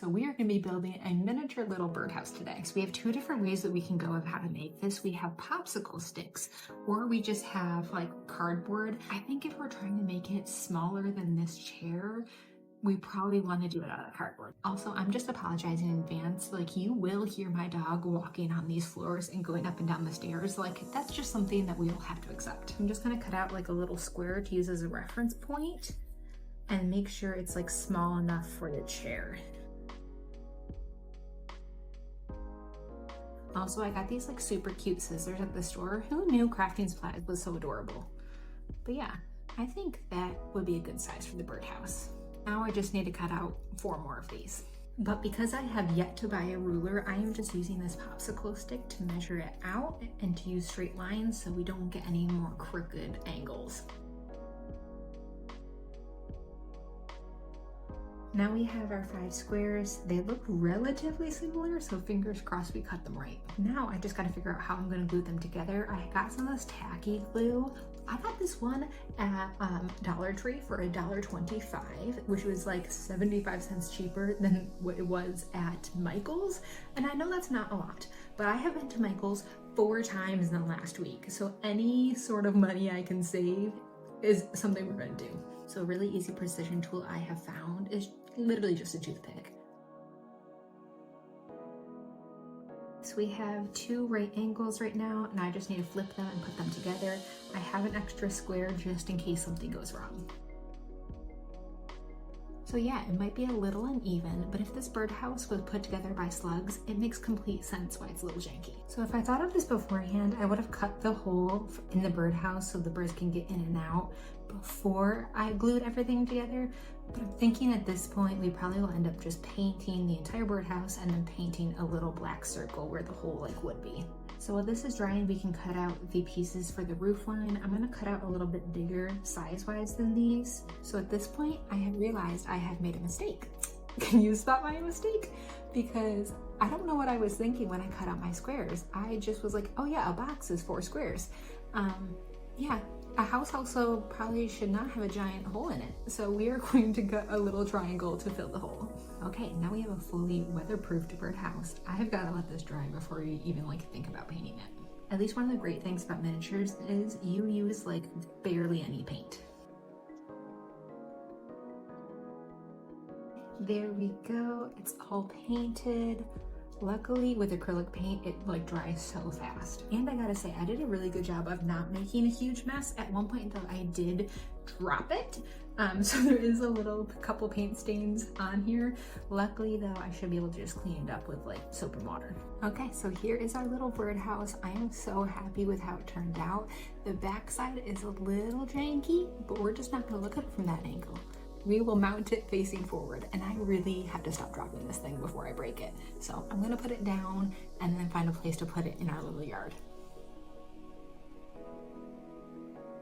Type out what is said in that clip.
So we are going to be building a miniature little birdhouse today. So we have two different ways that we can go of how to make this. We have popsicle sticks, or we just have like cardboard. I think if we're trying to make it smaller than this chair, we probably want to do it out of cardboard. Also, I'm just apologizing in advance. Like, you will hear my dog walking on these floors and going up and down the stairs. Like, that's just something that we will have to accept. I'm just gonna cut out like a little square to use as a reference point and make sure it's like small enough for the chair. Also, I got these like super cute scissors at the store. Who knew crafting supplies was so adorable? But yeah, I think that would be a good size for the birdhouse. Now I just need to cut out 4 more of these. But because I have yet to buy a ruler, I am just using this popsicle stick to measure it out and to use straight lines so we don't get any more crooked angles. Now we have our 5 squares. They look relatively similar, so fingers crossed we cut them right. Now I just gotta figure out how I'm gonna glue them together. I got some of this tacky glue. I got this one at Dollar Tree for $1.25, which was like 75 cents cheaper than what it was at Michael's. And I know that's not a lot, but I have been to Michael's 4 times in the last week. So any sort of money I can save is something we're gonna do. So a really easy precision tool I have found is literally just a toothpick. So we have 2 right angles right now, and I just need to flip them and put them together. I have an extra square just in case something goes wrong. So yeah, it might be a little uneven, but if this birdhouse was put together by slugs, it makes complete sense why it's a little janky. So if I thought of this beforehand, I would have cut the hole in the birdhouse so the birds can get in and out before I glued everything together. But I'm thinking at this point, we probably will end up just painting the entire birdhouse and then painting a little black circle where the hole like would be. So while this is drying, we can cut out the pieces for the roof line. I'm gonna cut out a little bit bigger size-wise than these. So at this point, I have realized I have made a mistake. Can you spot my mistake? Because I don't know what I was thinking when I cut out my squares. I just was like, oh yeah, a box is 4 squares. Yeah, a house also probably should not have a giant hole in it. So we are going to cut a little triangle to fill the hole. Okay, now we have a fully weatherproofed birdhouse. I have got to let this dry before you even like think about painting it. At least one of the great things about miniatures is you use like barely any paint. There we go, it's all painted. Luckily with acrylic paint, it like dries so fast. And I gotta say, I did a really good job of not making a huge mess. At one point though, I did drop it. So there is a couple paint stains on here. Luckily though, I should be able to just clean it up with like soap and water. Okay, so here is our little birdhouse. I am so happy with how it turned out. The backside is a little janky, but we're just not gonna look at it from that angle. We will mount it facing forward, and I really have to stop dropping this thing before I break it. So I'm gonna put it down and then find a place to put it in our little yard.